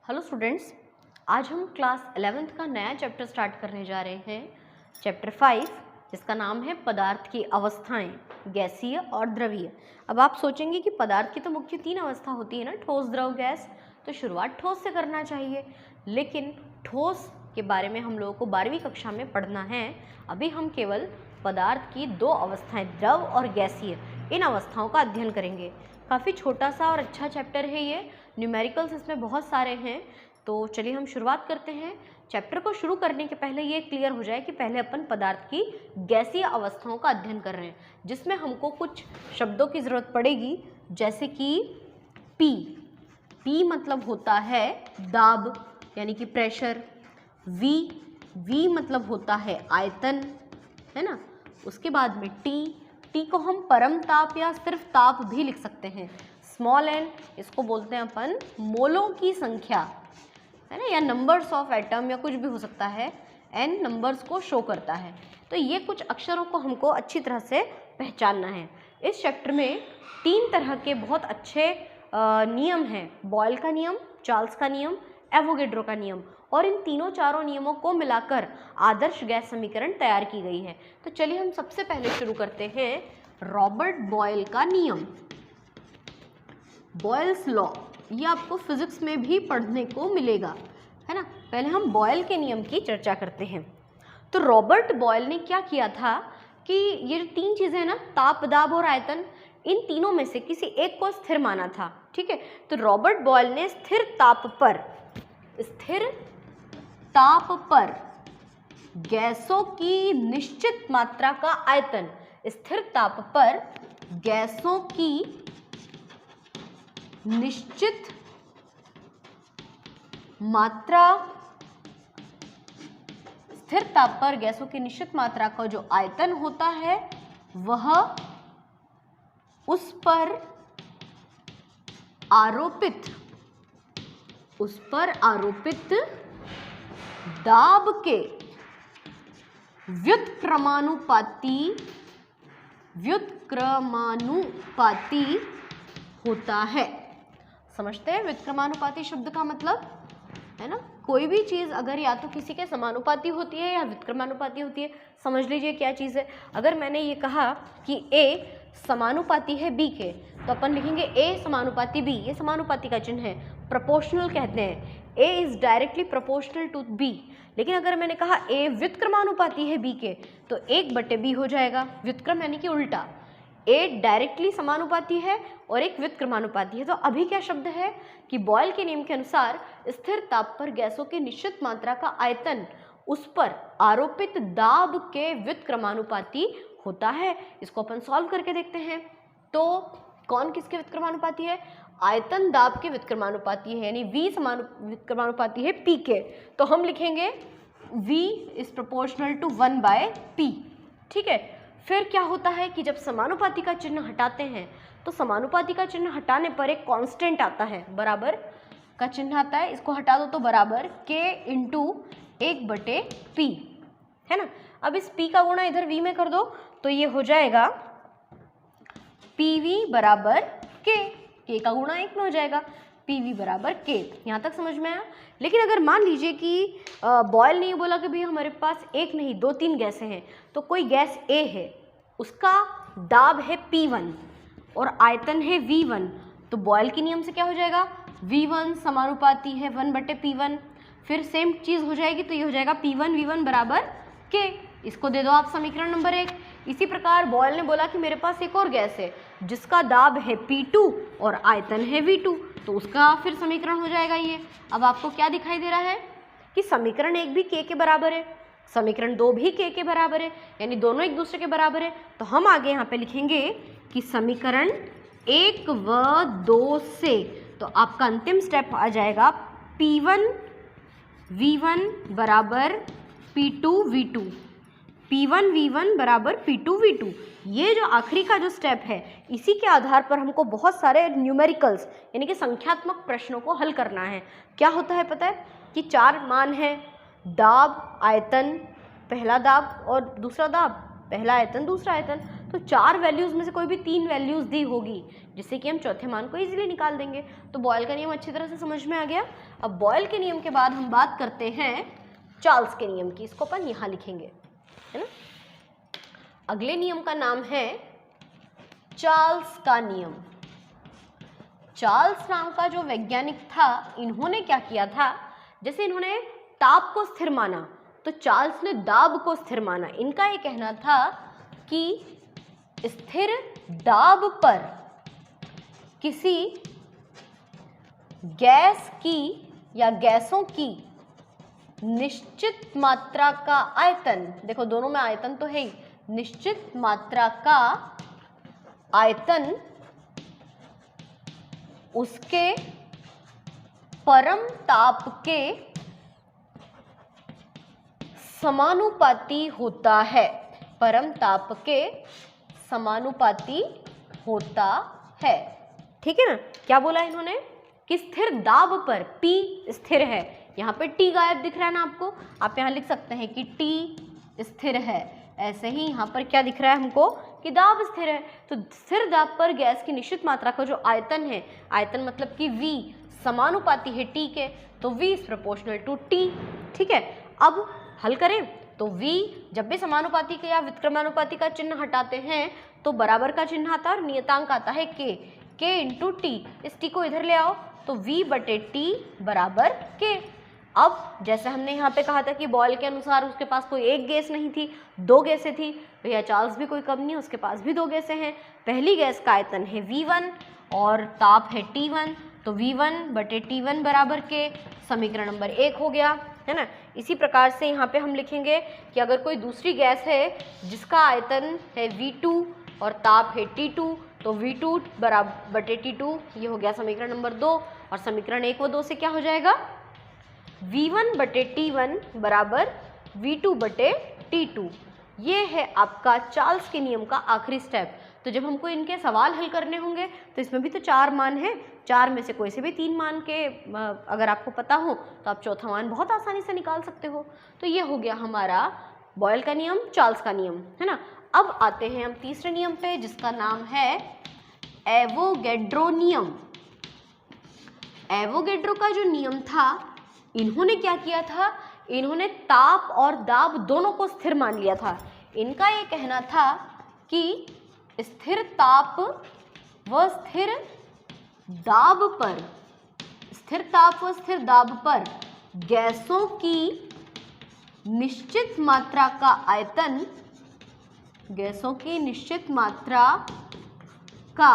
Hello students, आज हम class 11th का नया चैप्टर स्टार्ट करने जा रहे हैं। चैप्टर 5 जिसका नाम है पदार्थ की अवस्थाएं, गैसीय और द्रवीय। अब आप सोचेंगे कि पदार्थ की तो मुख्य 3 अवस्था होती है ना, ठोस, द्रव, गैस। तो शुरुआत ठोस से करना चाहिए, लेकिन ठोस के बारे में हम लोगों को 12वीं कक्षा में पढ़ना है। अभी हम केवल पदार्थ की 2 अवस्थाएं, द्रव और गैसीय, इन अवस्थाओं का अध्ययन करेंगे। काफ़ी छोटा सा और अच्छा चैप्टर है ये, न्यूमेरिकल्स इसमें बहुत सारे हैं। तो चलिए हम शुरुआत करते हैं। चैप्टर को शुरू करने के पहले ये क्लियर हो जाए कि पहले अपन पदार्थ की गैसीय अवस्थाओं का अध्ययन कर रहे हैं, जिसमें हमको कुछ शब्दों की ज़रूरत पड़ेगी, जैसे कि पी। पी मतलब होता है दाब यानी कि प्रेशर। वी मतलब होता है आयतन, है ना। उसके बाद में टी को हम परम ताप या सिर्फ ताप भी लिख सकते हैं। स्मॉल एन, इसको बोलते हैं अपन मोलों की संख्या, है ना, या नंबर्स ऑफ एटम या कुछ भी हो सकता है। एन नंबर्स को शो करता है। तो ये कुछ अक्षरों को हमको अच्छी तरह से पहचानना है। इस चैप्टर में 3 तरह के बहुत अच्छे नियम हैं। बॉयल का नियम, चार्ल्स का नियम, एवोगेड्रो का नियम, और इन तीनों चारों नियमों को मिलाकर आदर्श गैस समीकरण तैयार की गई है। तो चलिए हम सबसे पहले शुरू करते हैं रॉबर्ट बॉयल का नियम, बॉयल्स लॉ। ये आपको फिजिक्स में भी पढ़ने को मिलेगा, है ना। पहले हम बॉयल के नियम की चर्चा करते हैं। तो रॉबर्ट बॉयल ने क्या किया था कि ये जो 3 चीज़ें हैं ना, ताप, दाब और आयतन, इन तीनों में से किसी एक को स्थिर माना था, ठीक है। तो रॉबर्ट बॉयल ने स्थिर ताप पर गैसों की निश्चित मात्रा का आयतन, स्थिर ताप पर गैसों की निश्चित मात्रा, स्थिर ताप पर गैसों की निश्चित मात्रा का जो आयतन होता है वह उस पर आरोपित दाब के व्युत्क्रमानुपाती होता है। समझते हैं व्युत्क्रमानुपाती शब्द का मतलब, है ना। कोई भी चीज़ अगर या तो किसी के समानुपाती होती है या व्युत्क्रमानुपाती होती है। समझ लीजिए क्या चीज़ है। अगर मैंने ये कहा कि ए समानुपाती है बी के, तो अपन लिखेंगे ए समानुपाती बी। ये समानुपाती का चिन्ह है, प्रोपोर्शनल कहते हैं। A is directly proportional to B. लेकिन अगर मैंने कहा ए व्युत्क्रमानुपाती है बी के, तो 1/b हो जाएगा। व्युत्क्रम यानी कि उल्टा। ए डायरेक्टली समानुपाती है और एक व्युत्क्रमानुपाती है। तो अभी क्या शब्द है कि बॉयल के नियम के अनुसार स्थिर ताप पर गैसों की निश्चित मात्रा का आयतन उस पर आरोपित दाब के व्युत्क्रमानुपाती होता है। इसको अपन सॉल्व करके देखते हैं। तो कौन किसके व्युत्क्रमानुपाती है? आयतन दाब के व्युत्क्रमानुपाती है, यानी V व्युत्क्रमानुपाती है P के। तो हम लिखेंगे V is proportional to 1/P, ठीक है। फिर क्या होता है कि जब समानुपाती का चिन्ह हटाते हैं, तो समानुपाती का चिन्ह हटाने पर एक कांस्टेंट आता है, बराबर का चिन्ह आता है। इसको हटा दो तो बराबर K इंटू 1/P, है ना। अब इस P का गुणा इधर V में कर दो तो ये हो जाएगा PV बराबर K का गुणा 1 में हो जाएगा, PV बराबर K। यहाँ तक समझ में आया। लेकिन अगर मान लीजिए कि बॉयल ने ये बोला कि भाई हमारे पास 1 नहीं 2-3 गैसें हैं, तो कोई गैस A है, उसका दाब है P1 और आयतन है V1, तो बॉयल के नियम से क्या हो जाएगा? V1 समानुपाती है 1/P1। फिर सेम चीज़ हो जाएगी, तो ये हो जाएगा P1 V1 बराबर K। इसको दे दो आप समीकरण नंबर 1। इसी प्रकार बॉयल ने बोला कि मेरे पास एक और गैस है जिसका दाब है P2 और आयतन है V2, तो उसका फिर समीकरण हो जाएगा ये। अब आपको क्या दिखाई दे रहा है कि समीकरण 1 भी K के बराबर है, समीकरण 2 भी K के बराबर है, यानी दोनों एक दूसरे के बराबर है। तो हम आगे यहाँ पे लिखेंगे कि समीकरण 1 व 2 से, तो आपका अंतिम स्टेप आ जाएगा P1 V1 बराबर P2 V2, P1 V1 बराबर P2 V2। ये जो आखिरी का जो स्टेप है, इसी के आधार पर हमको बहुत सारे न्यूमेरिकल्स यानी कि संख्यात्मक प्रश्नों को हल करना है। क्या होता है पता है कि 4 मान हैं, दाब, आयतन, पहला दाब और दूसरा दाब, पहला आयतन दूसरा आयतन। तो 4 वैल्यूज में से कोई भी 3 वैल्यूज दी होगी जिससे कि हम चौथे मान को इजीली निकाल देंगे। तो बॉयल का नियम अच्छी तरह से समझ में आ गया। अब बॉयल के नियम के बाद हम बात करते हैं चार्ल्स के नियम की। इसको अपन यहाँ लिखेंगे, है ना। अगले नियम का नाम है चार्ल्स का नियम। चार्ल्स नाम का जो वैज्ञानिक था, इन्होंने क्या किया था, जैसे इन्होंने ताप को स्थिर माना तो चार्ल्स ने दाब को स्थिर माना। इनका ये कहना था कि स्थिर दाब पर किसी गैस की या गैसों की निश्चित मात्रा का आयतन, देखो दोनों में आयतन तो है ही, निश्चित मात्रा का आयतन उसके परम ताप के समानुपाती होता है। परम ताप के समानुपाती होता है, ठीक है ना। क्या बोला इन्होंने कि स्थिर दाब पर, P स्थिर है, यहाँ पे T गायब दिख रहा है ना आपको, आप यहाँ लिख सकते हैं कि T स्थिर है। ऐसे ही यहाँ पर क्या दिख रहा है हमको कि दाब स्थिर है। तो स्थिर दाब पर गैस की निश्चित मात्रा का जो आयतन है, आयतन मतलब कि V समानुपाती है T के, तो V is proportional to T, ठीक है। अब हल करें तो V जब भी समानुपाती का या व्युत्क्रमानुपाती का चिन्ह हटाते हैं तो बराबर का चिन्ह आता है और नियतांक आता है K इंटू T। इस T को इधर ले आओ तो V बटे T बराबर K। अब जैसे हमने यहाँ पे कहा था कि बॉयल के अनुसार उसके पास कोई एक गैस नहीं थी, 2 गैसें थी, भैया चार्ल्स भी कोई कम नहीं है, उसके पास भी 2 गैसें हैं। पहली गैस का आयतन है V1 और ताप है T1, तो V1 बटे T1 बराबर K, समीकरण नंबर 1 हो गया, है ना। इसी प्रकार से यहाँ पे हम लिखेंगे कि अगर कोई दूसरी गैस है जिसका आयतन है V2 और ताप है T2, तो V2 बराबर बटे T2, ये हो गया समीकरण नंबर 2। और समीकरण 1 व 2 से क्या हो जाएगा, V1 बटे T1 बराबर V2 बटे T2। ये है आपका चार्ल्स के नियम का आखिरी स्टेप। तो जब हमको इनके सवाल हल करने होंगे तो इसमें भी तो 4 मान हैं, 4 में से कोई से भी 3 मान के अगर आपको पता हो तो आप चौथा मान बहुत आसानी से निकाल सकते हो। तो ये हो गया हमारा बॉयल का नियम, चार्ल्स का नियम, है ना। अब आते हैं हम तीसरे नियम पे जिसका नाम है एवोगैड्रो नियम। एवोगैड्रो का जो नियम था, इन्होंने क्या किया था, इन्होंने ताप और दाब दोनों को स्थिर मान लिया था। इनका ये कहना था कि स्थिर ताप व स्थिर दाब पर, स्थिर ताप व स्थिर दाब पर गैसों की निश्चित मात्रा का आयतन, गैसों की निश्चित मात्रा का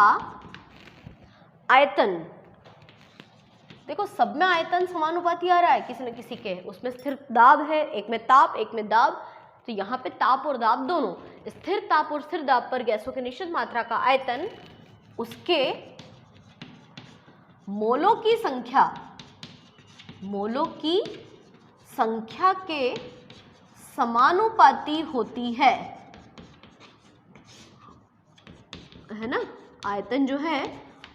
आयतन, देखो सब में आयतन समानुपाती आ रहा है किसी न किसी के, उसमें स्थिर दाब है, एक में ताप एक में दाब, तो यहाँ पे ताप और दाब दोनों, स्थिर ताप और स्थिर दाब पर गैसों की निश्चित मात्रा का आयतन उसके मोलों की संख्या, मोलों की संख्या के समानुपाती होती है ना। आयतन जो है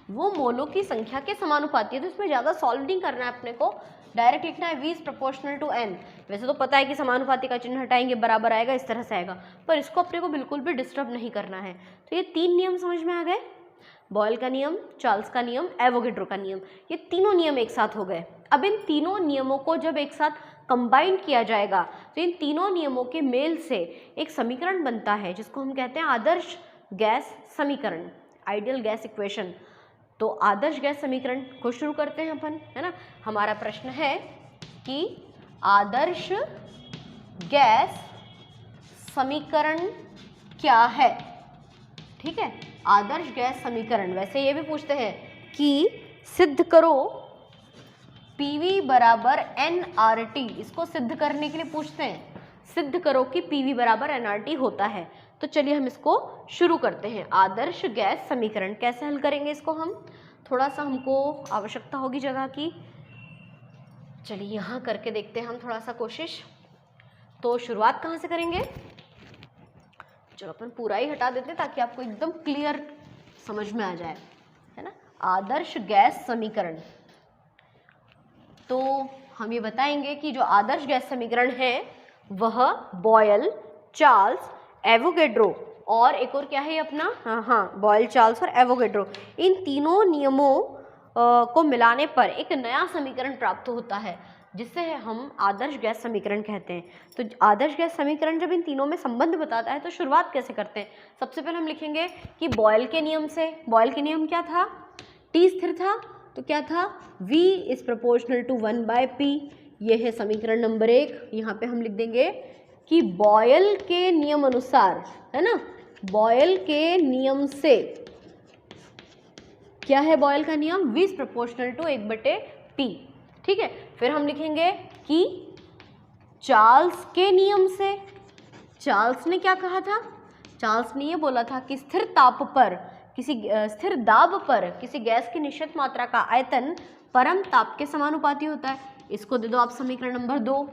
वो मोलों की संख्या के समानुपाती है। तो इसमें ज़्यादा सॉल्व नहीं करना है अपने को, डायरेक्ट लिखना है V is proportional to N। वैसे तो पता है कि समानुपाती का चिन्ह हटाएंगे बराबर आएगा, इस तरह से आएगा, पर इसको अपने को बिल्कुल भी डिस्टर्ब नहीं करना है। तो ये 3 नियम समझ में आ गए, बॉयल का नियम, चार्ल्स का नियम, एवोगैड्रो का नियम, ये तीनों नियम एक साथ हो गए। अब इन तीनों नियमों को जब एक साथ कंबाइन किया जाएगा तो इन तीनों नियमों के मेल से एक समीकरण बनता है जिसको हम कहते हैं आदर्श गैस समीकरण, आइडियल गैस इक्वेशन। तो आदर्श गैस समीकरण को शुरू करते हैं अपन, है ना। हमारा प्रश्न है कि आदर्श गैस समीकरण क्या है, ठीक है। आदर्श गैस समीकरण, वैसे ये भी पूछते हैं कि सिद्ध करो PV बराबर nRT, इसको सिद्ध करने के लिए पूछते हैं, सिद्ध करो कि PV बराबर nRT होता है। तो चलिए हम इसको शुरू करते हैं। आदर्श गैस समीकरण कैसे हल करेंगे इसको हम, थोड़ा सा हमको आवश्यकता होगी जगह की, चलिए यहाँ करके देखते हैं हम थोड़ा सा कोशिश। तो शुरुआत कहाँ से करेंगे, चलो अपन पूरा ही हटा देते हैं ताकि आपको एकदम क्लियर समझ में आ जाए, है ना। आदर्श गैस समीकरण, तो हम ये बताएंगे कि जो आदर्श गैस समीकरण है वह बॉयल, चार्ल्स, एवोगैड्रो और एक और क्या है अपना, हाँ बॉयल, चार्ल्स और एवोगैड्रो। इन तीनों नियमों को मिलाने पर एक नया समीकरण प्राप्त होता है जिससे हम आदर्श गैस समीकरण कहते हैं। तो आदर्श गैस समीकरण जब इन तीनों में संबंध बताता है तो शुरुआत कैसे करते हैं? सबसे पहले हम लिखेंगे कि बॉयल के नियम से। बॉयल के नियम क्या था? T स्थिर था, तो क्या था? V is proportional to 1/P। ये है समीकरण नंबर 1। यहाँ पे हम लिख देंगे कि बॉयल के नियम अनुसार, है ना, बॉयल के नियम से क्या है बॉयल का नियम? V is proportional to 1/P। ठीक है, फिर हम लिखेंगे कि चार्ल्स के नियम से। चार्ल्स ने क्या कहा था? चार्ल्स ने ये बोला था कि स्थिर ताप पर स्थिर दाब पर किसी गैस की निश्चित मात्रा का आयतन परम ताप के समानुपाती होता है। इसको दे दो आप समीकरण नंबर 2।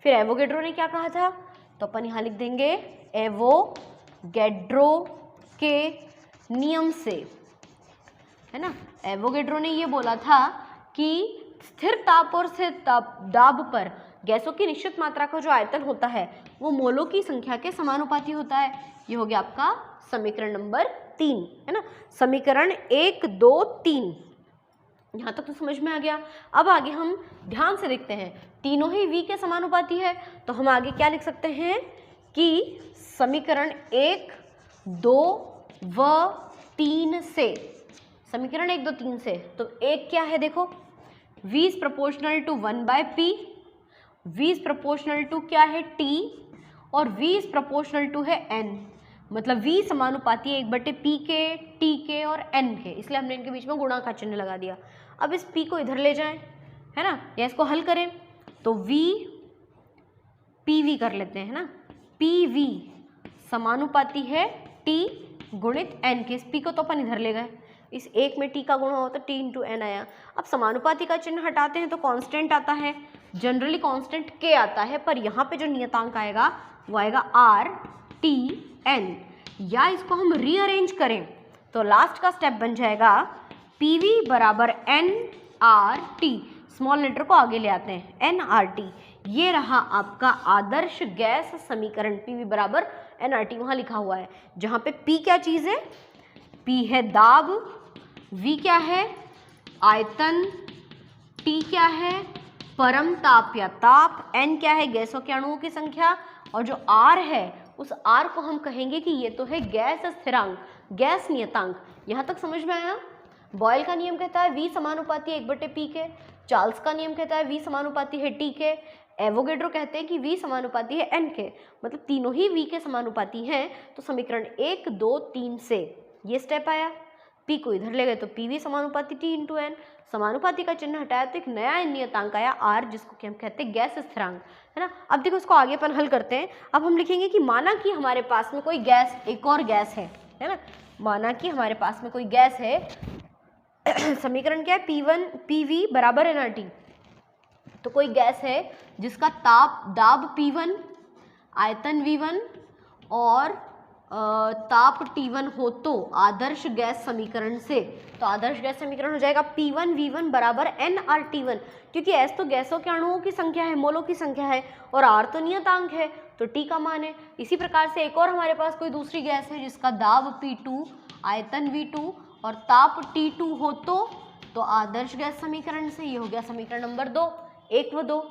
फिर एवोगैड्रो ने क्या कहा था? तो अपन यहाँ लिख देंगे एवोगैड्रो के नियम से, है ना। एवोगैड्रो ने ये बोला था कि स्थिर ताप और स्थिर दाब पर गैसों की निश्चित मात्रा का जो आयतन होता है वो मोलों की संख्या के समानुपाती होता है। ये हो गया आपका समीकरण नंबर 3, है ना। समीकरण 1, 2, 3 यहाँ तक तो समझ में आ गया। अब आगे हम ध्यान से देखते हैं, तीनों ही V के समानुपाती है, तो हम आगे क्या लिख सकते हैं कि समीकरण 1, 2 व 3 से, समीकरण 1, 2, 3 से, तो एक क्या है देखो, V is proportional to 1/P, V is proportional to क्या है? T, और V इज प्रोपोर्शनल टू है N। मतलब V समानुपाती है 1/P के, T के और N के, इसलिए हमने इनके बीच में गुणा का चिन्ह लगा दिया। अब इस P को इधर ले जाएं, है ना, या इसको हल करें, तो V PV कर लेते हैं, है ना। PV समानुपाती है T गुणित N के। इस P को तो अपन इधर ले गए, इस एक में T का गुणा हो तो T इंटू N आया। अब समानुपाती का चिन्ह हटाते हैं तो कांस्टेंट आता है, जनरली कांस्टेंट K आता है, पर यहाँ पे जो नियतांक आएगा वो आएगा RTN। या इसको हम रीअरेंज करें तो लास्ट का स्टेप बन जाएगा PV बराबर NRT। स्मॉल लेटर को आगे ले आते हैं, NRT। ये रहा आपका आदर्श गैस समीकरण, PV बराबर NRT वहाँ लिखा हुआ है, जहाँ पे P क्या चीज़ है? P है दाब, V क्या है? आयतन, T क्या है? परम ताप या ताप, N क्या है? गैसों के अणुओं की संख्या, और जो R है उस R को हम कहेंगे कि ये तो है गैस स्थिरांक, गैस नियतांक। यहाँ तक समझ में आया? बॉयल का नियम कहता है V समानुपाती है 1/P के, चार्ल्स का नियम कहता है V समानुपाती है T के, एवोगैड्रो कहते हैं कि V समानुपाती है N के, मतलब तीनों ही V के समानुपाती हैं। तो समीकरण 1, 2, 3 से ये स्टेप आया, P को इधर ले गए तो PV समानुपाती T इंटू N, समानुपाती का चिन्ह हटाया तो एक नया नियतांक आया R, जिसको कि हम कहते हैं गैस स्थिरांक, है ना। अब देखो इसको आगे अपन हल करते हैं। अब हम लिखेंगे कि माना कि हमारे पास में कोई गैस, एक और गैस है ना, माना कि हमारे पास में कोई गैस है समीकरण क्या है? PV बराबर NRT। तो कोई गैस है जिसका दाब P1, आयतन V1 और ताप T1 हो, तो आदर्श गैस समीकरण से, तो आदर्श गैस समीकरण हो जाएगा P1V1 बराबर NRT1, क्योंकि S तो गैसों के अणुओं की संख्या है, मोलों की संख्या है, और R तो नियतांक है, तो T का मान है। इसी प्रकार से एक और हमारे पास कोई दूसरी गैस है जिसका दाब P2, आयतन V2 और ताप T2 हो, तो आदर्श गैस समीकरण से, ये हो गया समीकरण नंबर 2, 1 व 2।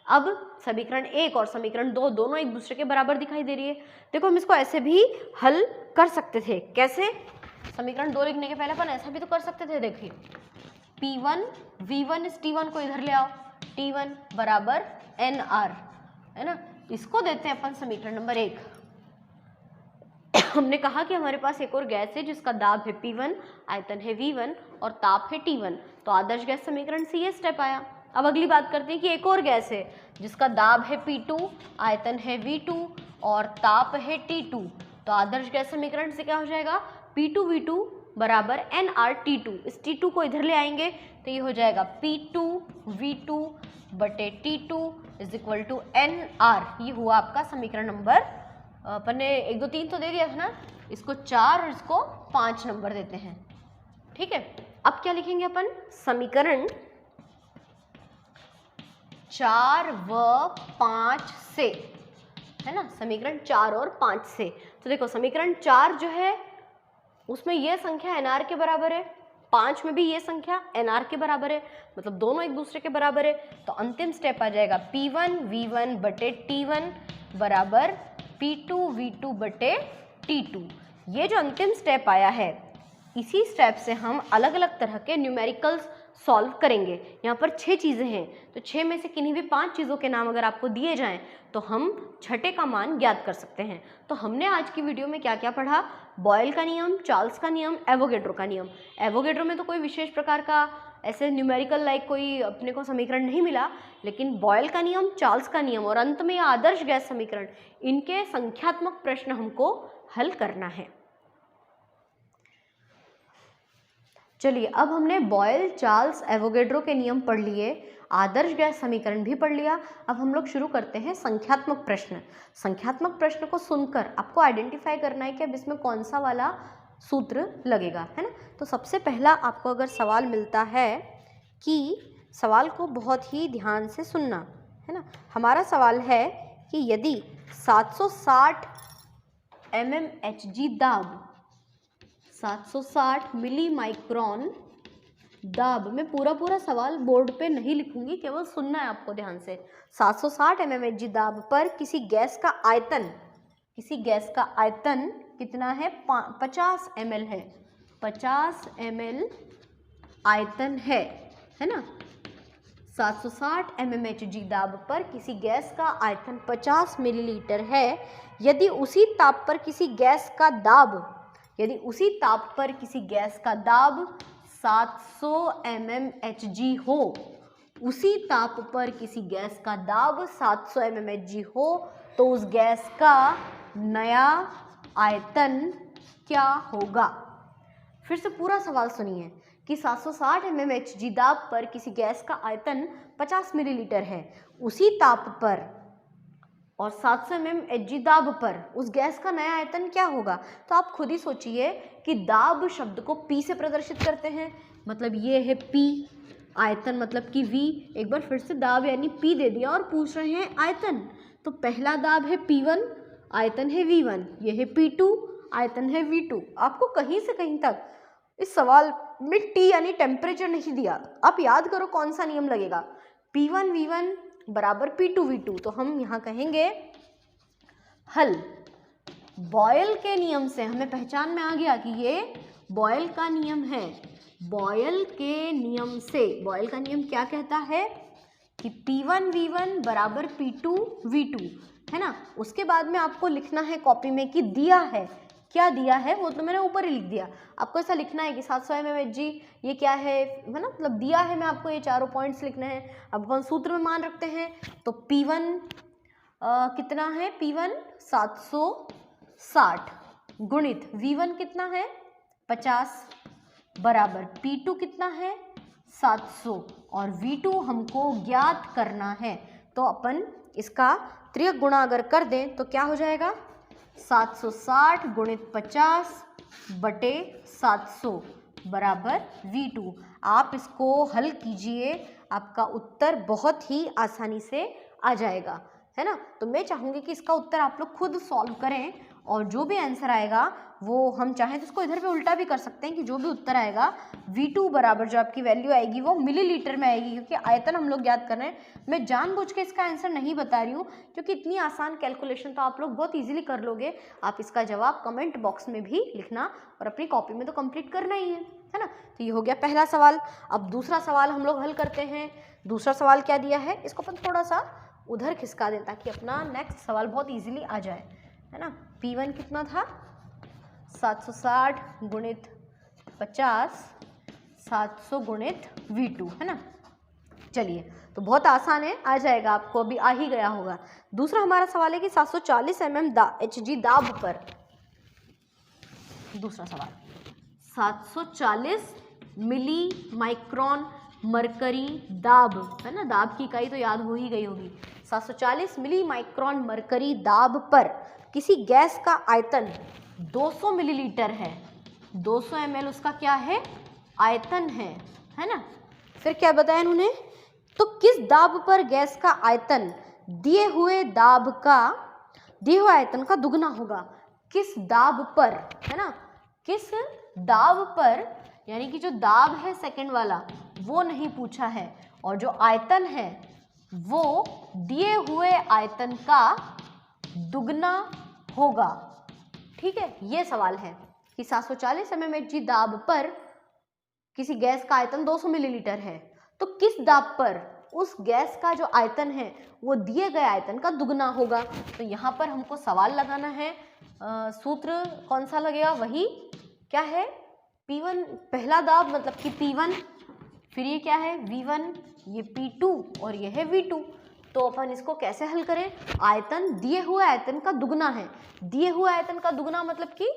अब समीकरण 1 और समीकरण 2 दोनों एक दूसरे के बराबर दिखाई दे रही है। देखो हम इसको ऐसे भी हल कर सकते थे, कैसे? समीकरण 2 लिखने के पहले अपन ऐसा भी तो कर सकते थे, देखिए P1V1 इस T1 को इधर ले आओ, T1 बराबर NR, है ना। इसको देते हैं अपन समीकरण नंबर 1। हमने कहा कि हमारे पास एक और गैस है जिसका दाब है P1, आयतन है V1 और ताप है T1, तो आदर्श गैस समीकरण से ये स्टेप आया। अब अगली बात करते हैं कि एक और गैस है जिसका दाब है P2, आयतन है V2 और ताप है T2, तो आदर्श गैस समीकरण से क्या हो जाएगा? P2V2 बराबर NRT2। इस T2 को इधर ले आएंगे तो ये हो जाएगा P2V2 बटे T2 is equal to NR। ये हुआ आपका समीकरण नंबर, अपन ने 1, 2, 3 तो दे दिया था ना, इसको 4 और इसको 5 नंबर देते हैं, ठीक है। अब क्या लिखेंगे अपन? समीकरण 4 व 5 से, है ना, समीकरण 4 और 5 से। तो देखो समीकरण 4 जो है उसमें ये संख्या एनआर के बराबर है, 5 में भी ये संख्या एनआर के बराबर है, मतलब दोनों एक दूसरे के बराबर है। तो अंतिम स्टेप आ जाएगा P1 V1 बटे T1 बराबर P2 V2 बटे T2। ये जो अंतिम स्टेप आया है, इसी स्टेप से हम अलग अलग तरह के न्यूमेरिकल्स सॉल्व करेंगे। यहाँ पर 6 चीज़ें हैं, तो 6 में से किन्हीं भी 5 चीज़ों के नाम अगर आपको दिए जाएं तो हम छठे का मान ज्ञात कर सकते हैं। तो हमने आज की वीडियो में क्या क्या पढ़ा? बॉयल का नियम, चार्ल्स का नियम, एवोगेड्रो का नियम। एवोगेड्रो में तो कोई विशेष प्रकार का ऐसे न्यूमेरिकल लाइक कोई अपने को समीकरण नहीं मिला, लेकिन बॉयल का नियम, चार्ल्स का नियम और अंत में आदर्श गैस समीकरण, इनके संख्यात्मक प्रश्न हमको हल करना है। चलिए, अब हमने बॉयल, चार्ल्स, एवोगेड्रो के नियम पढ़ लिए, आदर्श गैस समीकरण भी पढ़ लिया। अब हम लोग शुरू करते हैं संख्यात्मक प्रश्न। संख्यात्मक प्रश्न को सुनकर आपको आइडेंटिफाई करना है कि अब इसमें कौन सा वाला सूत्र लगेगा, है ना। तो सबसे पहला आपको अगर सवाल मिलता है कि सवाल को बहुत ही ध्यान से सुनना, है ना। हमारा सवाल है कि यदि 760 mmHg दाब, 760 मिली माइक्रोन दाब, मैं पूरा सवाल बोर्ड पे नहीं लिखूंगी, केवल सुनना है आपको ध्यान से। 760 mmHg दाब पर किसी गैस का आयतन, कितना है? 50 ml है, 50 ml आयतन है ना। 760 mmHg दाब पर किसी गैस का आयतन 50 मिलीलीटर है। यदि उसी ताप पर किसी गैस का दाब 700 mmHg हो, उसी ताप पर किसी गैस का दाब 700 mmHg हो, तो उस गैस का नया आयतन क्या होगा? फिर से पूरा सवाल सुनिए कि 760 mmHg दाब पर किसी गैस का आयतन 50 मिलीलीटर है, उसी ताप पर और 700 mmHg दाब पर उस गैस का नया आयतन क्या होगा? तो आप खुद ही सोचिए कि दाब शब्द को P से प्रदर्शित करते हैं, मतलब ये है P, आयतन मतलब कि V। एक बार फिर से दाब यानी P दे दिया और पूछ रहे हैं आयतन, तो पहला दाब है P1, आयतन है V1, ये है P2, आयतन है V2। आपको कहीं से कहीं तक इस सवाल में T यानी टेम्परेचर नहीं दिया। आप याद करो कौन सा नियम लगेगा, P1 V1 बराबर P2 V2। तो हम यहाँ कहेंगे हल। बॉयल के नियम से हमें पहचान में आ गया कि ये बॉयल का नियम है। बॉयल के नियम से, बॉयल का नियम क्या कहता है कि P1 V1 बराबर P2 V2, है ना। उसके बाद में आपको लिखना है कॉपी में कि दिया है, क्या दिया है वो तो मैंने ऊपर ही लिख दिया। आपको ऐसा लिखना है कि 700 mmHg ये क्या है ना, मतलब दिया है, मैं आपको ये चारों पॉइंट्स लिखने हैं। अब अपन सूत्र में मान रखते हैं, तो P1 कितना है? P1 760 गुणित V1 कितना है? 50 बराबर P2 कितना है? 700 और V2 हमको ज्ञात करना है। तो अपन इसका त्रियक गुणा अगर कर दें तो क्या हो जाएगा? 760 गुणित 50 बटे 700 बराबर V2। आप इसको हल कीजिए, आपका उत्तर बहुत ही आसानी से आ जाएगा, है ना। तो मैं चाहूँगी कि इसका उत्तर आप लोग खुद सॉल्व करें और जो भी आंसर आएगा वो हम चाहें तो इसको इधर पे उल्टा भी कर सकते हैं कि जो भी उत्तर आएगा V2 बराबर जो आपकी वैल्यू आएगी वो मिलीलीटर में आएगी, क्योंकि आयतन हम लोग याद कर रहे हैं। मैं जानबूझ के इसका आंसर नहीं बता रही हूँ क्योंकि इतनी आसान कैलकुलेशन तो आप लोग बहुत इजीली कर लोगे। आप इसका जवाब कमेंट बॉक्स में भी लिखना और अपनी कॉपी में तो कंप्लीट करना ही है ना। तो ये हो गया पहला सवाल। अब दूसरा सवाल हम लोग हल करते हैं। दूसरा सवाल क्या दिया है, इसको अपन थोड़ा सा उधर खिसका दें ताकि अपना नेक्स्ट सवाल बहुत इजीली आ जाए, है ना। P1 कितना था? 760 गुणित 50, 700 गुणित V2, है ना। चलिए, तो बहुत आसान है, आ जाएगा आपको, अभी आ ही गया होगा। दूसरा हमारा सवाल है कि 740 mmHg दाब पर, दूसरा सवाल 740 मिली माइक्रोन मरकरी दाब, है ना। दाब की इकाई तो याद हो ही गई होगी। 740 मिली माइक्रोन मरकरी दाब पर किसी गैस का आयतन 200 मिलीलीटर है। 200 ml उसका क्या है? आयतन है ना। फिर क्या बताया इन्होंने, तो किस दाब पर गैस का आयतन दिए हुए दाब का दिए हुए आयतन का दुगना होगा। किस दाब पर, है ना, किस दाब पर, यानी कि जो दाब है सेकंड वाला वो नहीं पूछा है, और जो आयतन है वो दिए हुए आयतन का दुगना होगा। ठीक है, ये सवाल है कि 740 mmHg दाब पर किसी गैस का आयतन 200 मिलीलीटर है, तो किस दाब पर उस गैस का जो आयतन है वो दिए गए आयतन का दुगना होगा। तो यहाँ पर हमको सवाल लगाना है, सूत्र कौन सा लगेगा, वही क्या है, P1 पहला दाब मतलब कि P1, फिर ये क्या है V1, ये P2 और ये है V2। तो अपन इसको कैसे हल करें, आयतन दिए हुए आयतन का दुगना है, दिए हुए आयतन का दुगना मतलब कि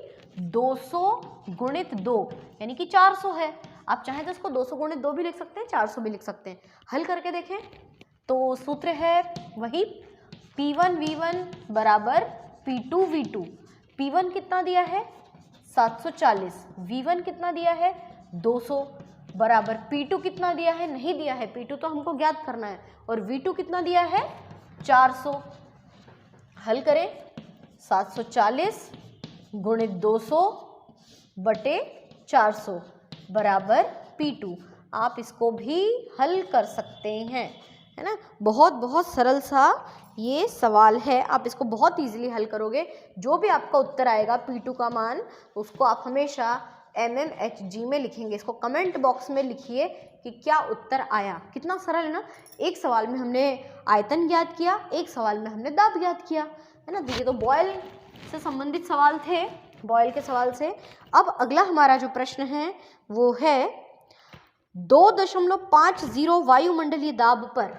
200 गुणित 2 यानी कि 400 है। आप चाहें तो इसको 200 गुणित 2 भी लिख सकते हैं, 400 भी लिख सकते हैं। हल करके देखें तो सूत्र है वही P1 V1 बराबर P2 V2। P1 कितना दिया है 740, V1 कितना दिया है 200 बराबर P2 कितना दिया है, नहीं दिया है, P2 तो हमको ज्ञात करना है, और V2 कितना दिया है 400। हल करें 740 गुणित 200 बटे 400 बराबर P2। आप इसको भी हल कर सकते हैं, है ना। बहुत बहुत सरल सा ये सवाल है, आप इसको बहुत इजीली हल करोगे। जो भी आपका उत्तर आएगा P2 का मान, उसको आप हमेशा mmHg में लिखेंगे। इसको कमेंट बॉक्स में लिखिए कि क्या उत्तर आया। कितना सरल है ना, एक सवाल में हमने आयतन ज्ञात किया, एक सवाल में हमने दाब ज्ञात किया, है ना। ये तो बॉयल से संबंधित सवाल थे, बॉयल के सवाल से। अब अगला हमारा जो प्रश्न है वो है 2.50 वायुमंडलीय दाब पर,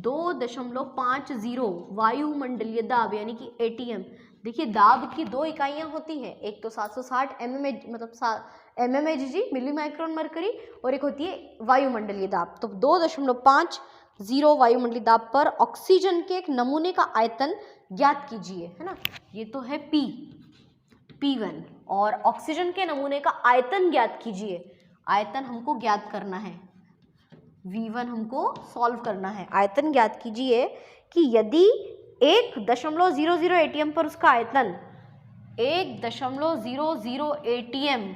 2.50 वायुमंडलीय दाब यानी कि ATM। देखिए दाब की दो इकाइयां होती हैं, एक तो 760 mmHg मतलब mmHg मिली माइक्रोन मरकरी, और एक होती है वायुमंडलीय दाब। तो 2.50 वायुमंडलीय दाब पर ऑक्सीजन के एक नमूने का आयतन ज्ञात कीजिए, है ना। ये तो है P1, और ऑक्सीजन के नमूने का आयतन ज्ञात कीजिए। आयतन हमको ज्ञात करना है, V1 हमको सॉल्व करना है। आयतन ज्ञात कीजिए कि यदि 1.00 ATM पर उसका आयतन 1.00 ATM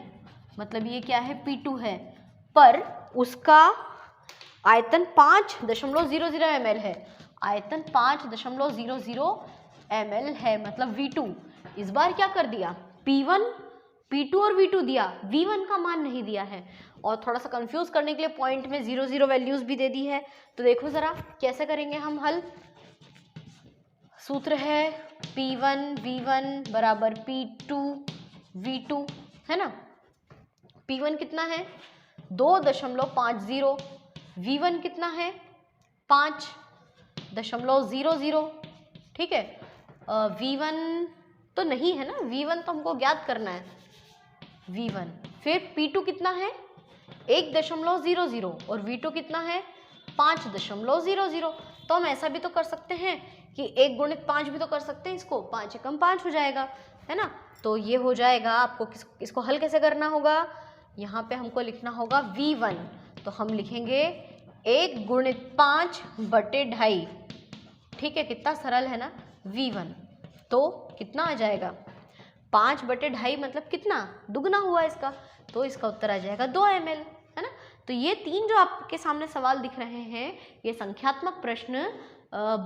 मतलब ये क्या है P2 है, पर उसका आयतन 5.00 ml है, आयतन 5.00 ml है, मतलब V2। इस बार क्या कर दिया, P1 P2 और V2 दिया, V1 का मान नहीं दिया है, और थोड़ा सा कंफ्यूज करने के लिए पॉइंट में 0 वैल्यूज भी दे दी है। तो देखो जरा कैसे करेंगे हम हल। सूत्र है P1 V1 बराबर P2 V2, है ना। P1 कितना है 2.50, V1 कितना है 5.00, ठीक है। V1 तो नहीं है ना, V1 तो हमको ज्ञात करना है, V1। फिर P2 कितना है 1.00 और V2 कितना है 5.00। तो हम ऐसा भी तो कर सकते हैं कि 1 गुणित 5 भी तो कर सकते हैं इसको, 5 एकम 5 हो जाएगा, है ना। तो ये हो जाएगा। आपको इसको हल कैसे करना होगा, यहाँ पे हमको लिखना होगा V1, तो हम लिखेंगे 1 गुणित 5 बटे 2.5, ठीक है। कितना सरल है ना V1, तो कितना आ जाएगा 5 बटे 2.5 मतलब कितना, दुगना हुआ इसका, तो इसका उत्तर आ जाएगा 2 ml, है ना। तो ये तीन जो आपके सामने सवाल दिख रहे हैं, ये संख्यात्मक प्रश्न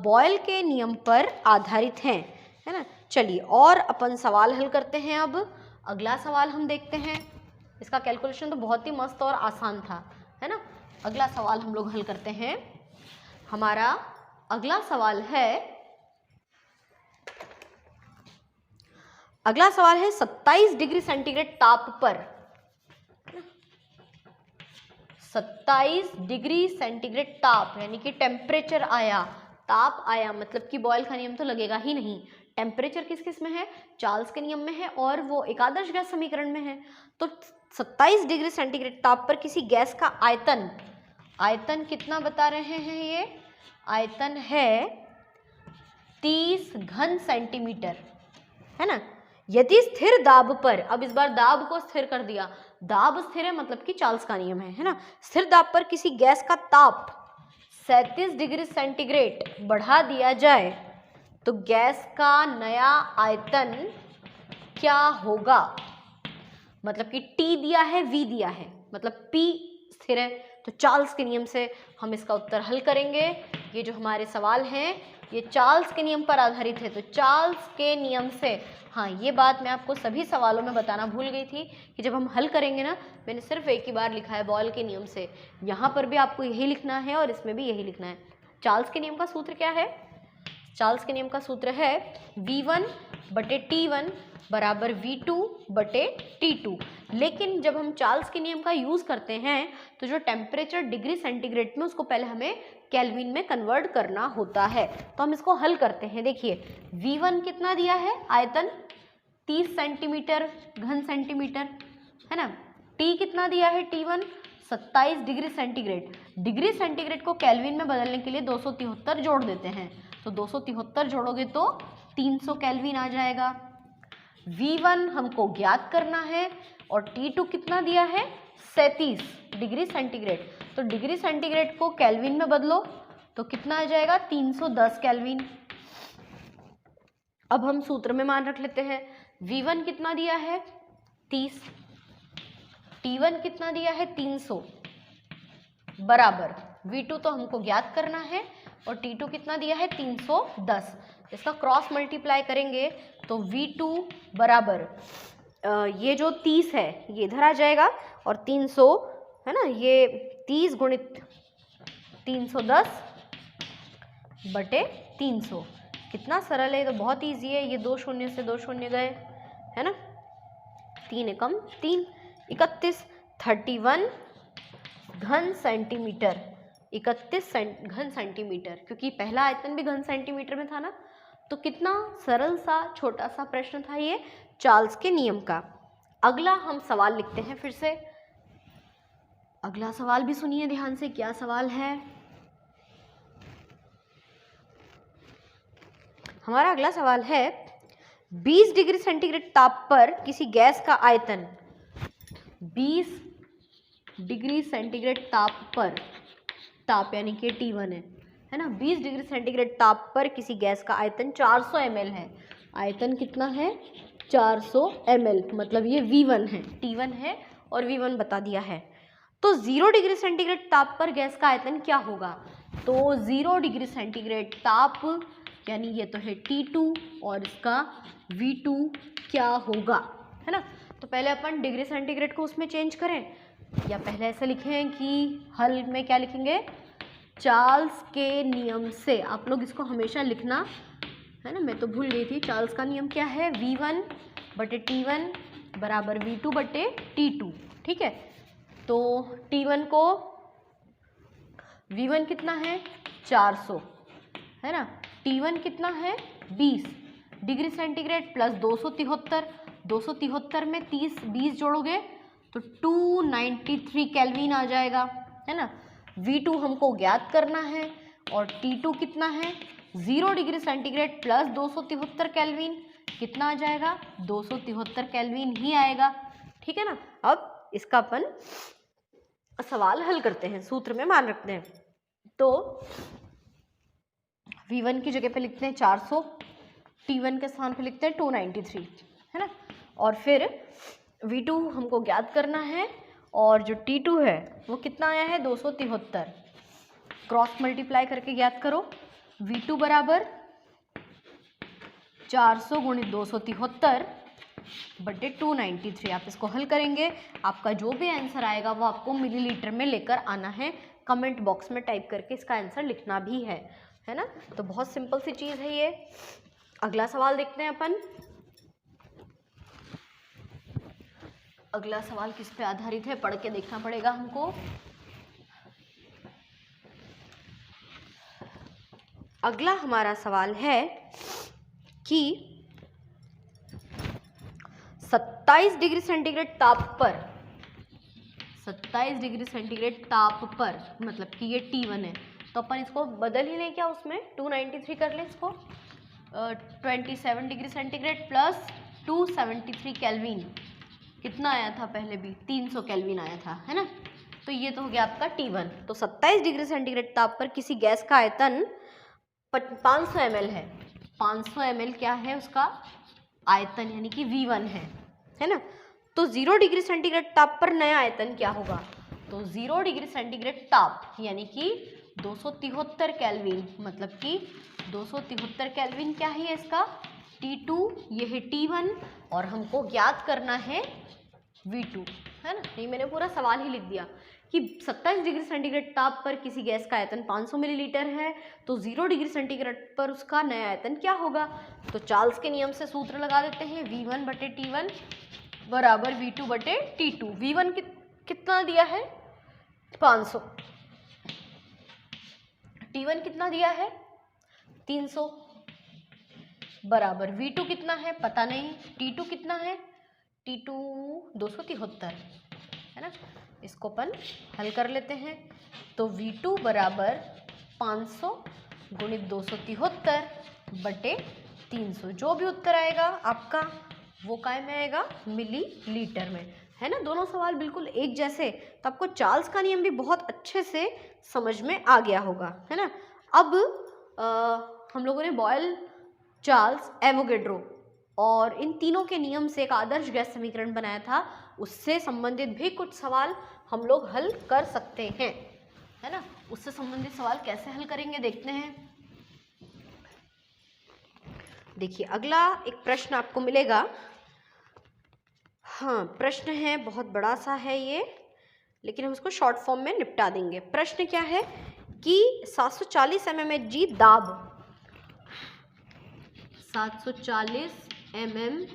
बॉयल के नियम पर आधारित हैं, है ना। चलिए और अपन सवाल हल करते हैं। अब अगला सवाल हम देखते हैं। इसका कैलकुलेशन तो बहुत ही मस्त और आसान था, है ना। अगला सवाल हम लोग हल करते हैं। हमारा अगला सवाल है 27 डिग्री सेंटीग्रेड ताप पर, 27 डिग्री सेंटीग्रेड ताप यानी कि टेम्परेचर आया, ताप आया मतलब कि बॉयल का नियम तो लगेगा ही नहीं। टेम्परेचर किस में है, चार्ल्स के नियम में है, और वो एकादश गैस समीकरण में है। तो 27 डिग्री सेंटीग्रेड ताप पर किसी गैस का आयतन, आयतन कितना बता रहे हैं, ये आयतन है 30 घन सेंटीमीटर, है ना। यदि स्थिर दाब पर, अब इस बार दाब को स्थिर कर दिया, दाब स्थिर है मतलब कि चार्ल्स का नियम है ना। स्थिर दाब पर किसी गैस का ताप 37 डिग्री सेंटीग्रेड बढ़ा दिया जाए तो गैस का नया आयतन क्या होगा? मतलब कि T दिया है, V दिया है, मतलब P स्थिर है, तो चार्ल्स के नियम से हम इसका उत्तर हल करेंगे। ये जो हमारे सवाल हैं ये चार्ल्स के नियम पर आधारित है, तो चार्ल्स के नियम से, हाँ ये बात मैं आपको सभी सवालों में बताना भूल गई थी कि जब हम हल करेंगे ना, मैंने सिर्फ एक ही बार लिखा है बॉयल के नियम से, यहाँ पर भी आपको यही लिखना है और इसमें भी यही लिखना है। चार्ल्स के नियम का सूत्र क्या है? चार्ल्स के नियम का सूत्र है V1/T1 बराबर V2/T2। लेकिन जब हम चार्ल्स के नियम का यूज़ करते हैं तो जो टेम्परेचर डिग्री सेंटीग्रेड में, उसको पहले हमें केल्विन में कन्वर्ट करना होता है। तो हम इसको हल करते हैं। देखिए V1 कितना दिया है आयतन, 30 सेंटीमीटर घन सेंटीमीटर, है ना। T कितना दिया है T1, 27 degree centigrade. Degree centigrade को केल्विन में बदलने के लिए 273 जोड़ देते हैं, तो 273 जोड़ोगे तो 300 केल्विन आ जाएगा। V1 हमको ज्ञात करना है और T2 कितना दिया है, 37 डिग्री सेंटीग्रेड। तो डिग्री सेंटीग्रेड को केल्विन में बदलो तो कितना आ जाएगा, 310 केल्विन। अब हम सूत्र में मान रख लेते हैं। V1 कितना दिया है, 30, T1 कितना दिया है, 300 बराबर V2 तो हमको ज्ञात करना है और T2 कितना दिया है, 310। इसका क्रॉस मल्टीप्लाई करेंगे तो V2 बराबर ये जो 30 है ये इधर आ जाएगा और 300 है ना, ये 30 गुणित 310/300। कितना सरल है, तो बहुत ईजी है। ये 2 शून्य से 2 शून्य गए, है ना, 3 एकम 3, 31, 31 घन सेंटीमीटर, 31 घन सेंटीमीटर, क्योंकि पहला आयतन भी घन सेंटीमीटर में था ना। तो कितना सरल सा छोटा सा प्रश्न था ये चार्ल्स के नियम का। अगला हम सवाल लिखते हैं फिर से। अगला सवाल भी सुनिए ध्यान से, क्या सवाल है हमारा। अगला सवाल है 20 डिग्री सेंटीग्रेड ताप पर किसी गैस का आयतन, 20 डिग्री सेंटीग्रेड ताप पर, ताप यानी कि T1 है ना, 20 डिग्री सेंटीग्रेड ताप पर किसी गैस का आयतन 400 ml है। आयतन कितना है, 400 ml, मतलब ये V1 है, T1 है और V1 बता दिया है। तो 0 डिग्री सेंटीग्रेड ताप पर गैस का आयतन क्या होगा? तो 0 डिग्री सेंटीग्रेड ताप यानी ये तो है T2 और इसका V2 क्या होगा, है ना। तो पहले अपन डिग्री सेंटीग्रेड को उसमें चेंज करें, या पहले ऐसे लिखें कि हल में क्या लिखेंगे, चार्ल्स के नियम से। आप लोग इसको हमेशा लिखना, है ना, मैं तो भूल गई थी। चार्ल्स का नियम क्या है, V1/T1 बराबर V2/T2, ठीक है। तो T1 को, V1 कितना है 400, है ना, T1 कितना है 20 डिग्री सेंटीग्रेड प्लस 273 में 20 जोड़ोगे तो 293 केल्विन आ जाएगा, है ना। V2 हमको ज्ञात करना है और T2 कितना है, 0 डिग्री सेंटीग्रेड प्लस 273 केल्विन, कितना आ जाएगा, 273 केल्विन ही आएगा, ठीक है ना। अब इसका अपन सवाल हल करते हैं, सूत्र में मान रखते हैं। तो V1 की जगह पे लिखते हैं 400, T1 के स्थान पे लिखते हैं 293, है ना। और फिर V2 हमको ज्ञात करना है और जो T2 है वो कितना आया है, 273। क्रॉस मल्टीप्लाई करके ज्ञात करो। V2 बराबर 400 गुणित 273/293। आप इसको हल करेंगे, आपका जो भी आंसर आएगा वो आपको मिलीलीटर में लेकर आना है। कमेंट बॉक्स में टाइप करके इसका आंसर लिखना भी है ना। तो बहुत सिंपल सी चीज़ है ये। अगला सवाल देखते हैं अपन। अगला सवाल किस पे आधारित है, पढ़ के देखना पड़ेगा हमको। अगला हमारा सवाल है कि 27 डिग्री सेंटीग्रेड ताप पर, 27 डिग्री सेंटीग्रेड ताप पर, मतलब कि ये T1 है, तो अपन इसको बदल ही लें क्या, उसमें 293 कर लें इसको। 27 डिग्री सेंटीग्रेड प्लस 273 केल्विन, कितना आया था पहले भी, 300 केल्विन आया था, है ना। तो ये तो हो गया आपका T1। तो 27 डिग्री सेंटीग्रेड ताप पर किसी गैस का आयतन 500 ml है, 500 ml क्या है उसका आयतन, यानी कि V1 है ना। तो 0 डिग्री सेंटीग्रेड ताप पर नया आयतन क्या होगा? तो 0 डिग्री सेंटीग्रेड ताप यानी कि 273 केल्विन, मतलब कि 273 केल्विन क्या है इसका T2, ये है T1 और हमको ज्ञात करना है V2, है ना। ये मैंने पूरा सवाल ही लिख दिया कि 27 डिग्री सेंटीग्रेड ताप पर किसी गैस का आयतन 500 मिलीलीटर है, तो 0 डिग्री सेंटीग्रेड पर उसका नया आयतन क्या होगा? तो चार्ल्स के नियम से सूत्र लगा देते हैं, V1 बटे T1 बराबर V2 बटे T2। V1 कितना दिया है? 500। T1 कितना दिया है? 300 बराबर V2 कितना है? पता नहीं। T2 कितना है? T2 273, है ना। इसको अपन हल कर लेते हैं। तो V2 बराबर 500 गुणित 273 बटे 300, जो भी उत्तर आएगा आपका वो काय में आएगा? मिलीलीटर में, है ना। दोनों सवाल बिल्कुल एक जैसे, तो आपको चार्ल्स का नियम भी बहुत अच्छे से समझ में आ गया होगा, है ना। अब हम लोगों ने बॉयल, चार्ल्स, एवोगैड्रो और इन तीनों के नियम से एक आदर्श गैस समीकरण बनाया था, उससे संबंधित भी कुछ सवाल हम लोग हल कर सकते हैं, है ना। उससे संबंधित सवाल कैसे हल करेंगे देखते हैं। देखिए अगला एक प्रश्न आपको मिलेगा। हाँ, प्रश्न है बहुत बड़ा सा है ये, लेकिन हम इसको शॉर्ट फॉर्म में निपटा देंगे। प्रश्न क्या है कि 740 mmHg दाब, 740 mmHg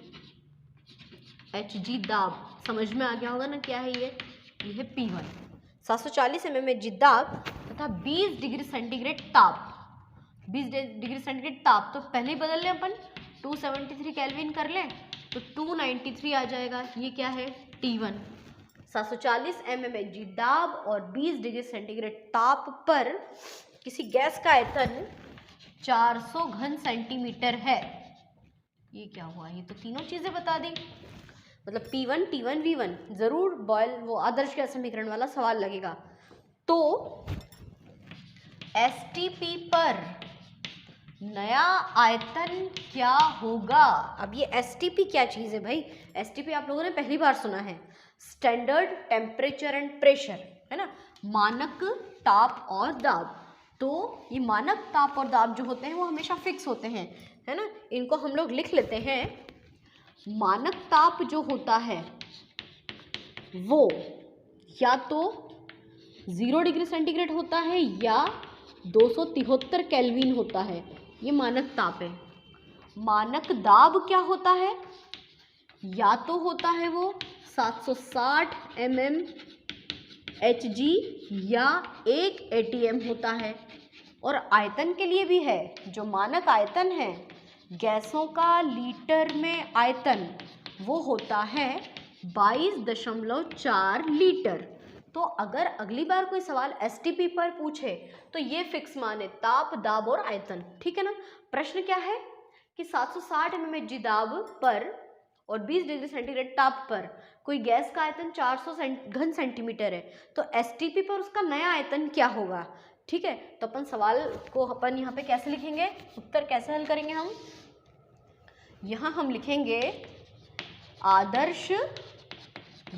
दाब, समझ में आ गया होगा ना क्या है ये है P1। 740 mmHg दाब तथा 20 डिग्री सेंटीग्रेड ताप, 20 डिग्री सेंटीग्रेड ताप, तो पहले ही बदल लें अपन, 273 केल्विन कर लें तो 293 आ जाएगा। ये क्या है? T1। 740 mmHg दाब और 20 डिग्री सेंटीग्रेड ताप पर किसी गैस का आयतन 400 घन सेंटीमीटर है। ये क्या हुआ? ये तो तीनों चीजें बता दी, मतलब P1, T1, V1। जरूर बॉयल वो आदर्श गैस समीकरण वाला सवाल लगेगा। तो STP पर नया आयतन क्या होगा? अब ये STP क्या चीज है भाई? STP आप लोगों ने पहली बार सुना है, स्टैंडर्ड टेम्परेचर एंड प्रेशर, है ना, मानक ताप और दाब। तो ये मानक ताप और दाब जो होते हैं वो हमेशा फिक्स होते हैं, है ना। इनको हम लोग लिख लेते हैं। मानक ताप जो होता है वो या तो 0 डिग्री सेंटीग्रेड होता है या 273 केल्विन होता है, ये मानक ताप है। मानक दाब क्या होता है? या तो होता है वो 760 mmHg या 1 atm होता है। और आयतन के लिए भी है, जो मानक आयतन है गैसों का लीटर में आयतन, वो होता है 22.4 लीटर। तो अगर अगली बार कोई सवाल STP पर पूछे तो ये फिक्स मान है, ताप, दाब और आयतन, ठीक है ना। प्रश्न क्या है कि 760 mmHg दाब पर और 20 डिग्री सेंटीग्रेड ताप पर कोई गैस का आयतन 400 घन सेंटीमीटर है, तो STP पर उसका नया आयतन क्या होगा? ठीक है, तो अपन सवाल को अपन यहाँ पे कैसे लिखेंगे, उत्तर कैसे हल करेंगे हम? यहाँ हम लिखेंगे आदर्श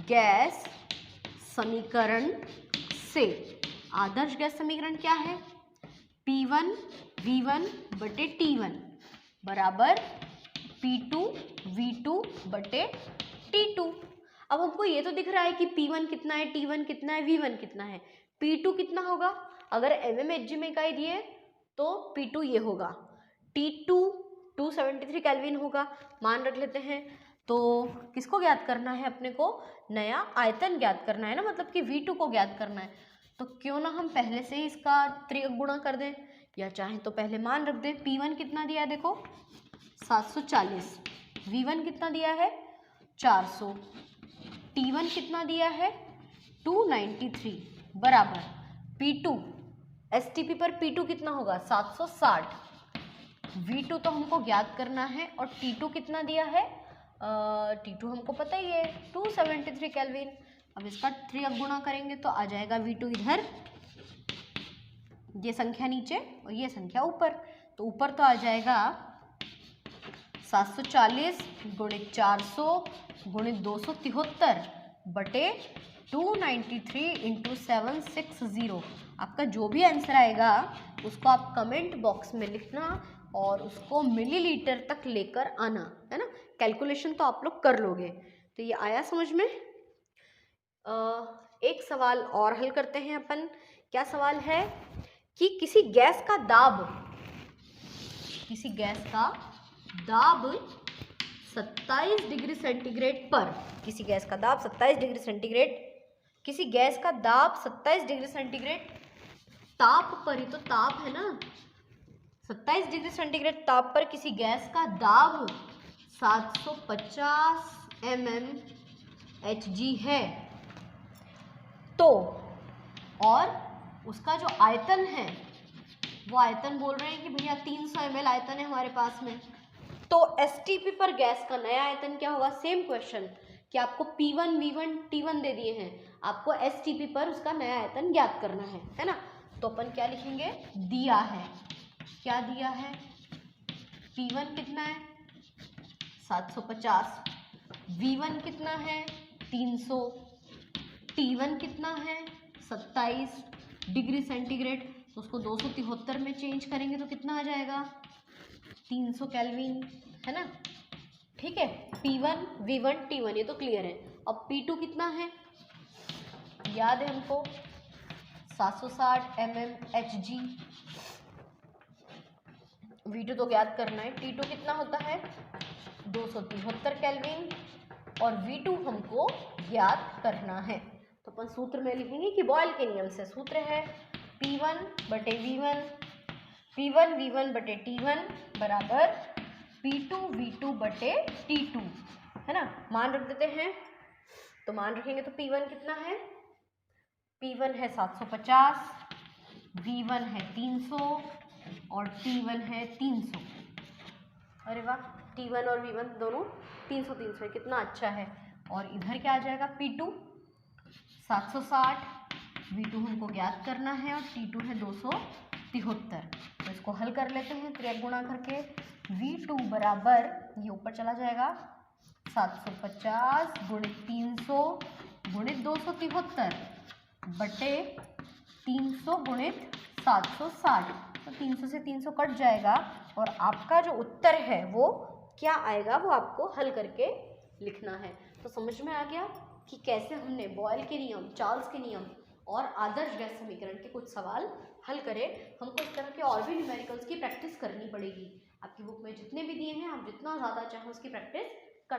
गैस समीकरण से। आदर्श गैस समीकरण क्या है? P1 V1 बटे T1 बराबर P2 V2 बटे T2। अब हमको ये तो दिख रहा है कि P1 कितना है, T1 कितना है, V1 कितना है, P2 कितना होगा? अगर mmHg में इकाई दिए तो P2 ये होगा, T2 273 केल्विन होगा, मान रख लेते हैं। तो किसको ज्ञात करना है? अपने को नया आयतन ज्ञात करना है ना, मतलब कि V2 को ज्ञात करना है। तो क्यों ना हम पहले से ही इसका त्रिगुणा कर दें, या चाहे तो पहले मान रख दें। P1 कितना दिया है देखो 740, V1 कितना दिया है 400, T1 कितना दिया है 293 बराबर P2, STP पर P2 कितना होगा 760, V2 तो हमको ज्ञात करना है और T2 कितना दिया है, T2 हमको पता ही है 273 केल्विन। अब इसका त्रिगुणा करेंगे तो आ जाएगा V2 इधर, ये संख्या नीचे और ये संख्या ऊपर, तो ऊपर तो आ जाएगा 740 गुणित 400 गुणित 273 बटे 293 इंटू 760। आपका जो भी आंसर आएगा उसको आप कमेंट बॉक्स में लिखना और उसको मिलीलीटर तक लेकर आना, है ना। कैलकुलेशन तो आप लोग कर लोगे। तो ये आया समझ में। एक सवाल और हल करते हैं अपन। क्या सवाल है कि किसी गैस का दाब 27 डिग्री सेंटीग्रेड पर, किसी गैस का दाब 27 डिग्री सेंटीग्रेड, किसी गैस का दाब 27 डिग्री सेंटीग्रेड ताप पर, ही तो ताप है ना, 27 डिग्री सेंटीग्रेड ताप पर किसी गैस का दाब 750 mmHg है, तो और उसका जो आयतन है वो आयतन बोल रहे हैं कि भैया 300 ml आयतन है हमारे पास में, तो STP पर गैस का नया आयतन क्या होगा। सेम क्वेश्चन कि आपको P1 V1 T1 दे दिए हैं, आपको STP पर उसका नया आयतन ज्ञात करना है ना। तो अपन क्या लिखेंगे, दिया है, क्या दिया है, P1 कितना है 750, V1 कितना है 300, T1 कितना है 27 डिग्री सेंटीग्रेड, तो उसको 273 में चेंज करेंगे तो कितना आ जाएगा 300 केल्विन, है ना। ठीक है, P1 V1 T1 ये तो क्लियर है। अब P2 कितना है, याद है हमको 760 mmHg, V2 तो ज्ञात करना है, T2 कितना होता है 273 केल्विन और V2 हमको ज्ञात करना है। तो अपन सूत्र में लिखेंगे कि बॉयल के नियम से सूत्र है P1 बटे V1, P1 V1 बटे T1 बराबर P2 V2 बटे T2, है ना। मान रख देते हैं, तो मान रखेंगे तो P1 कितना है, P1 है 750, V1 है 300 और T1 है 300। अरे वाह, T1 और V1 दोनों 300 300 कितना अच्छा है। और इधर क्या आ जाएगा, P2 760, V2 हमको ज्ञात करना है और T2 है 273। तो इसको हल कर लेते हैं, त्रिक गुणा करके V2 बराबर ये ऊपर चला जाएगा 750 गुणित 300 गुणित 273 बटे 300 गुणित 760, तो 300 से 300 कट जाएगा और आपका जो उत्तर है वो क्या आएगा वो आपको हल करके लिखना है। तो समझ में आ गया कि कैसे हमने बॉयल के नियम, चार्ल्स के नियम और आदर्श गैस समीकरण के कुछ सवाल हल करें। हमको इस तरह के और भी न्यूमेरिकल्स की प्रैक्टिस करनी पड़ेगी। आपकी बुक में जितने भी दिए हैं आप जितना ज़्यादा चाहें उसकी प्रैक्टिस